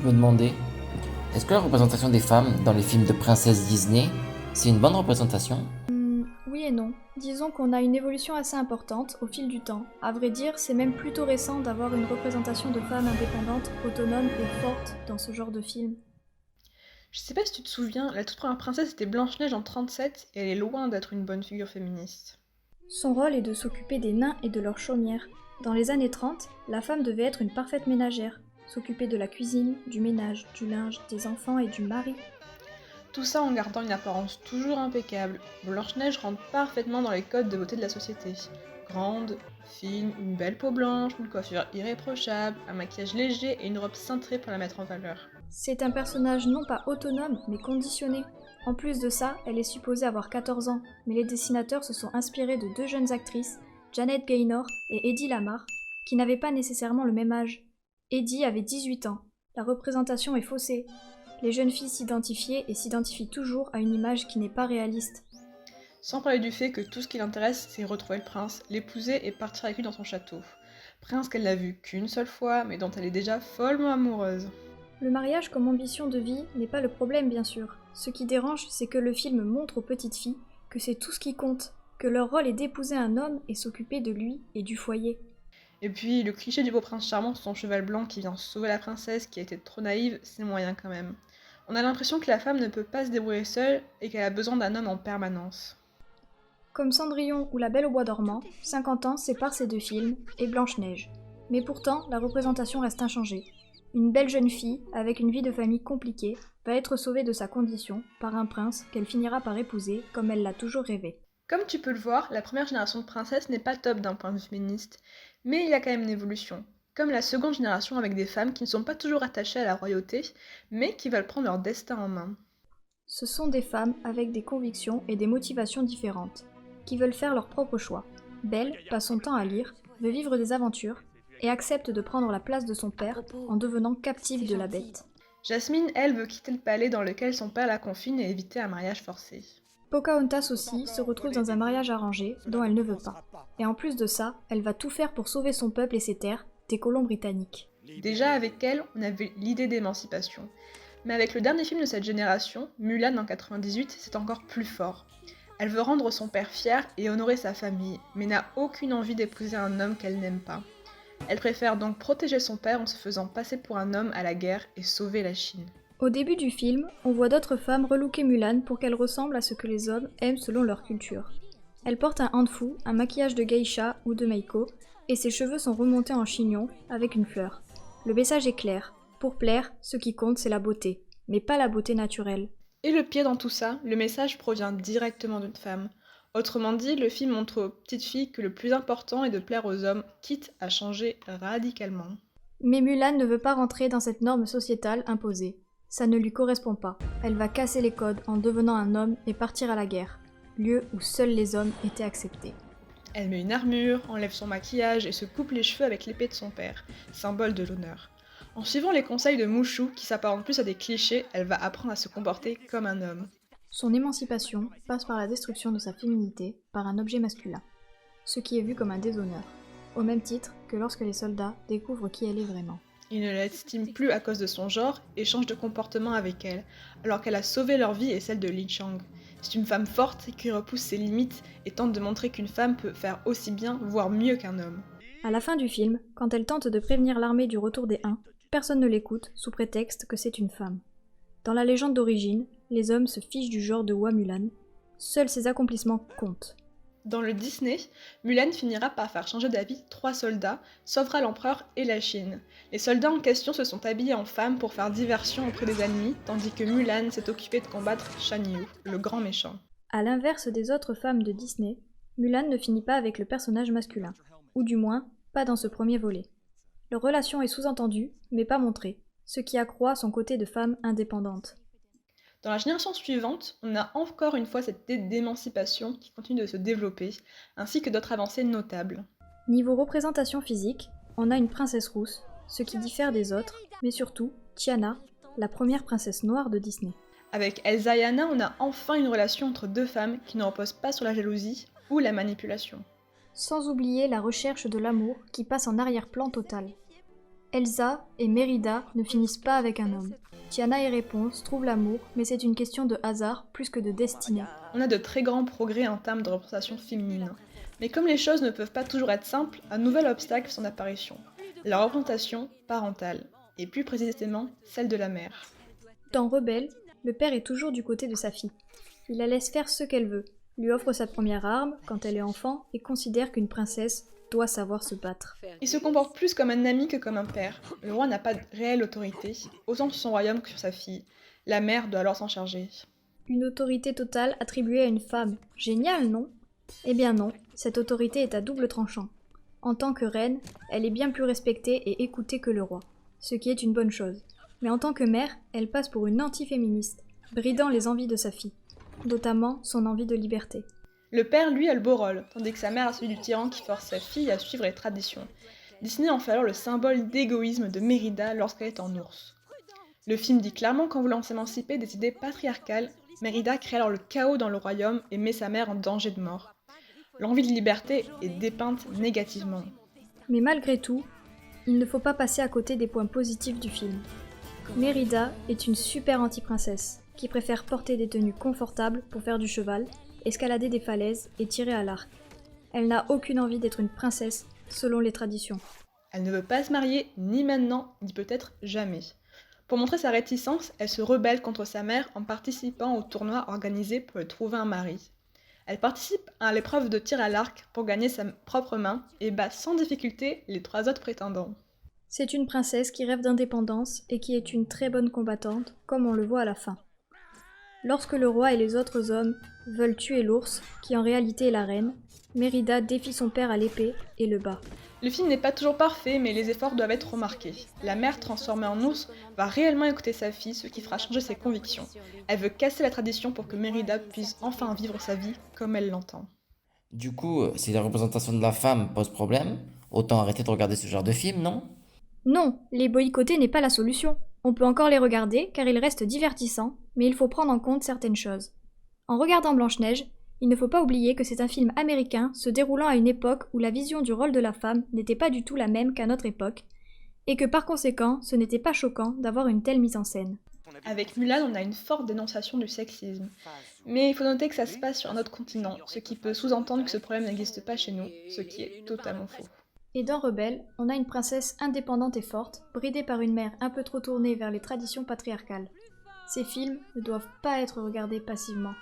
je me demandais, est-ce que la représentation des femmes dans les films de princesses Disney, c'est une bonne représentation? Oui et non. Disons qu'on a une évolution assez importante au fil du temps. À vrai dire, c'est même plutôt récent d'avoir une représentation de femmes indépendantes, autonomes et fortes dans ce genre de film. Je sais pas si tu te souviens, la toute première princesse était Blanche-Neige en 37 et elle est loin d'être une bonne figure féministe. Son rôle est de s'occuper des nains et de leurs chaumières. Dans les années 30, la femme devait être une parfaite ménagère, s'occuper de la cuisine, du ménage, du linge, des enfants et du mari. Tout ça en gardant une apparence toujours impeccable. Blanche-Neige rentre parfaitement dans les codes de beauté de la société. Grande, fine, une belle peau blanche, une coiffure irréprochable, un maquillage léger et une robe cintrée pour la mettre en valeur. C'est un personnage non pas autonome, mais conditionné. En plus de ça, elle est supposée avoir 14 ans, mais les dessinateurs se sont inspirés de deux jeunes actrices, Janet Gaynor et Eddie Lamar, qui n'avaient pas nécessairement le même âge. Eddie avait 18 ans. La représentation est faussée. Les jeunes filles s'identifiaient et s'identifient toujours à une image qui n'est pas réaliste. Sans parler du fait que tout ce qui l'intéresse, c'est retrouver le prince, l'épouser et partir avec lui dans son château. Prince qu'elle n'a vu qu'une seule fois, mais dont elle est déjà follement amoureuse. Le mariage comme ambition de vie n'est pas le problème bien sûr. Ce qui dérange, c'est que le film montre aux petites filles que c'est tout ce qui compte, que leur rôle est d'épouser un homme et s'occuper de lui et du foyer. Et puis, le cliché du beau prince charmant sur son cheval blanc qui vient sauver la princesse qui a été trop naïve, c'est moyen quand même. On a l'impression que la femme ne peut pas se débrouiller seule et qu'elle a besoin d'un homme en permanence. Comme Cendrillon ou La Belle au bois dormant, 50 ans séparent ces deux films et Blanche-Neige. Mais pourtant, la représentation reste inchangée. Une belle jeune fille, avec une vie de famille compliquée, va être sauvée de sa condition par un prince qu'elle finira par épouser comme elle l'a toujours rêvé. Comme tu peux le voir, la première génération de princesses n'est pas top d'un point de vue féministe, mais il y a quand même une évolution. Comme la seconde génération avec des femmes qui ne sont pas toujours attachées à la royauté, mais qui veulent prendre leur destin en main. Ce sont des femmes avec des convictions et des motivations différentes, qui veulent faire leur propre choix. Belle passe son temps à lire, veut vivre des aventures, et accepte de prendre la place de son père en devenant captive de la bête. Jasmine, elle, veut quitter le palais dans lequel son père la confine et éviter un mariage forcé. Pocahontas aussi se retrouve dans un mariage arrangé dont elle ne veut pas. Et en plus de ça, elle va tout faire pour sauver son peuple et ses terres des colons britanniques. Déjà avec elle, on avait l'idée d'émancipation. Mais avec le dernier film de cette génération, Mulan en 98, c'est encore plus fort. Elle veut rendre son père fier et honorer sa famille, mais n'a aucune envie d'épouser un homme qu'elle n'aime pas. Elle préfère donc protéger son père en se faisant passer pour un homme à la guerre et sauver la Chine. Au début du film, on voit d'autres femmes relooker Mulan pour qu'elle ressemble à ce que les hommes aiment selon leur culture. Elle porte un hanfu, un maquillage de geisha ou de meiko, et ses cheveux sont remontés en chignon avec une fleur. Le message est clair. Pour plaire, ce qui compte c'est la beauté, mais pas la beauté naturelle. Et le pire dans tout ça, le message provient directement d'une femme. Autrement dit, le film montre aux petites filles que le plus important est de plaire aux hommes, quitte à changer radicalement. Mais Mulan ne veut pas rentrer dans cette norme sociétale imposée. Ça ne lui correspond pas. Elle va casser les codes en devenant un homme et partir à la guerre, lieu où seuls les hommes étaient acceptés. Elle met une armure, enlève son maquillage et se coupe les cheveux avec l'épée de son père, symbole de l'honneur. En suivant les conseils de Mushu, qui s'apparentent plus à des clichés, elle va apprendre à se comporter comme un homme. Son émancipation passe par la destruction de sa féminité par un objet masculin, ce qui est vu comme un déshonneur, au même titre que lorsque les soldats découvrent qui elle est vraiment. Ils ne l'estiment plus à cause de son genre et changent de comportement avec elle, alors qu'elle a sauvé leur vie et celle de Li Chang. C'est une femme forte qui repousse ses limites et tente de montrer qu'une femme peut faire aussi bien, voire mieux qu'un homme. À la fin du film, quand elle tente de prévenir l'armée du retour des Huns, personne ne l'écoute sous prétexte que c'est une femme. Dans la légende d'origine, les hommes se fichent du genre de Hua Mulan, seuls ses accomplissements comptent. Dans le Disney, Mulan finira par faire changer d'avis 3 soldats, sauvera l'empereur et la Chine. Les soldats en question se sont habillés en femmes pour faire diversion auprès des ennemis, tandis que Mulan s'est occupée de combattre Shan Yu, le grand méchant. À l'inverse des autres femmes de Disney, Mulan ne finit pas avec le personnage masculin, ou du moins, pas dans ce premier volet. Leur relation est sous-entendue, mais pas montrée, ce qui accroît son côté de femme indépendante. Dans la génération suivante, on a encore une fois cette idée d'émancipation qui continue de se développer, ainsi que d'autres avancées notables. Niveau représentation physique, on a une princesse rousse, ce qui diffère des autres, mais surtout Tiana, la première princesse noire de Disney. Avec Elsa et Anna, on a enfin une relation entre deux femmes qui ne repose pas sur la jalousie ou la manipulation. Sans oublier la recherche de l'amour qui passe en arrière-plan total. Elsa et Mérida ne finissent pas avec un homme. Tiana et Réponse trouvent l'amour, mais c'est une question de hasard plus que de destinée. On a de très grands progrès en termes de représentation féminine. Mais comme les choses ne peuvent pas toujours être simples, un nouvel obstacle fait son apparition. La représentation parentale, et plus précisément celle de la mère. Dans Rebelle, le père est toujours du côté de sa fille. Il la laisse faire ce qu'elle veut, lui offre sa première arme quand elle est enfant et considère qu'une princesse doit savoir se battre. Il se comporte plus comme un ami que comme un père. Le roi n'a pas de réelle autorité, autant sur son royaume que sur sa fille. La mère doit alors s'en charger. Une autorité totale attribuée à une femme. Génial, non? Eh bien non, cette autorité est à double tranchant. En tant que reine, elle est bien plus respectée et écoutée que le roi, ce qui est une bonne chose. Mais en tant que mère, elle passe pour une anti-féministe, bridant les envies de sa fille, notamment son envie de liberté. Le père, lui, a le beau rôle, tandis que sa mère a celui du tyran qui force sa fille à suivre les traditions. Disney en fait alors le symbole d'égoïsme de Mérida lorsqu'elle est en ours. Le film dit clairement qu'en voulant s'émanciper des idées patriarcales, Mérida crée alors le chaos dans le royaume et met sa mère en danger de mort. L'envie de liberté est dépeinte négativement. Mais malgré tout, il ne faut pas passer à côté des points positifs du film. Mérida est une super anti-princesse, qui préfère porter des tenues confortables pour faire du cheval, escalader des falaises et tirer à l'arc. Elle n'a aucune envie d'être une princesse, selon les traditions. Elle ne veut pas se marier, ni maintenant, ni peut-être jamais. Pour montrer sa réticence, elle se rebelle contre sa mère en participant au tournoi organisé pour lui trouver un mari. Elle participe à l'épreuve de tir à l'arc pour gagner sa propre main et bat sans difficulté les 3 autres prétendants. C'est une princesse qui rêve d'indépendance et qui est une très bonne combattante, comme on le voit à la fin. Lorsque le roi et les autres hommes veulent tuer l'ours, qui en réalité est la reine, Mérida défie son père à l'épée et le bat. Le film n'est pas toujours parfait, mais les efforts doivent être remarqués. La mère transformée en ours va réellement écouter sa fille, ce qui fera changer ses convictions. Elle veut casser la tradition pour que Mérida puisse enfin vivre sa vie comme elle l'entend. Du coup, si la représentation de la femme pose problème, autant arrêter de regarder ce genre de film, non? Non, les boycotter n'est pas la solution. On peut encore les regarder car ils restent divertissants, mais il faut prendre en compte certaines choses. En regardant Blanche-Neige, il ne faut pas oublier que c'est un film américain se déroulant à une époque où la vision du rôle de la femme n'était pas du tout la même qu'à notre époque, et que par conséquent, ce n'était pas choquant d'avoir une telle mise en scène. Avec Mulan, on a une forte dénonciation du sexisme. Mais il faut noter que ça se passe sur un autre continent, ce qui peut sous-entendre que ce problème n'existe pas chez nous, ce qui est totalement faux. Et dans Rebelle, on a une princesse indépendante et forte, bridée par une mère un peu trop tournée vers les traditions patriarcales. Ces films ne doivent pas être regardés passivement.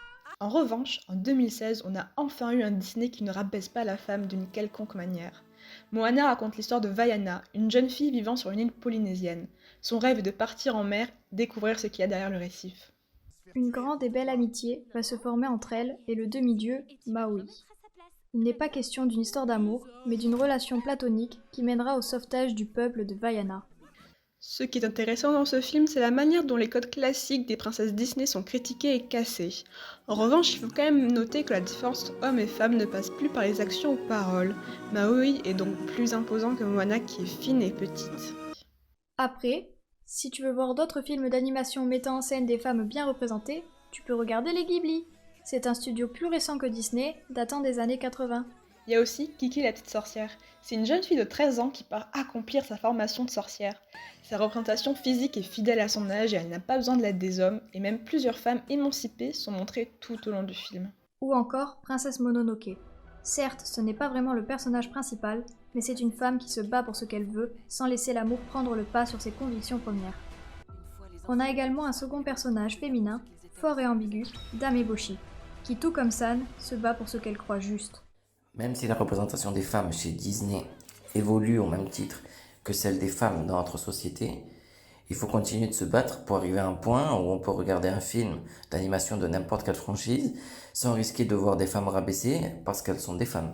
En revanche, en 2016, on a enfin eu un Disney qui ne rabaisse pas la femme d'une quelconque manière. Moana raconte l'histoire de Vaiana, une jeune fille vivant sur une île polynésienne. Son rêve est de partir en mer, découvrir ce qu'il y a derrière le récif. Une grande et belle amitié va se former entre elle et le demi-dieu Maui. Il n'est pas question d'une histoire d'amour, mais d'une relation platonique qui mènera au sauvetage du peuple de Vaiana. Ce qui est intéressant dans ce film, c'est la manière dont les codes classiques des princesses Disney sont critiqués et cassés. En revanche, il faut quand même noter que la différence entre hommes et femmes ne passe plus par les actions ou paroles. Maui est donc plus imposant que Moana qui est fine et petite. Après, si tu veux voir d'autres films d'animation mettant en scène des femmes bien représentées, tu peux regarder les Ghibli. C'est un studio plus récent que Disney, datant des années 80. Il y a aussi Kiki la petite sorcière. C'est une jeune fille de 13 ans qui part accomplir sa formation de sorcière. Sa représentation physique est fidèle à son âge et elle n'a pas besoin de l'aide des hommes, et même plusieurs femmes émancipées sont montrées tout au long du film. Ou encore Princesse Mononoke. Certes, ce n'est pas vraiment le personnage principal, mais c'est une femme qui se bat pour ce qu'elle veut, sans laisser l'amour prendre le pas sur ses convictions premières. On a également un second personnage féminin, fort et ambigu, Dame Eboshi, qui tout comme San, se bat pour ce qu'elle croit juste. Même si la représentation des femmes chez Disney évolue au même titre que celle des femmes dans notre société, il faut continuer de se battre pour arriver à un point où on peut regarder un film d'animation de n'importe quelle franchise sans risquer de voir des femmes rabaissées parce qu'elles sont des femmes.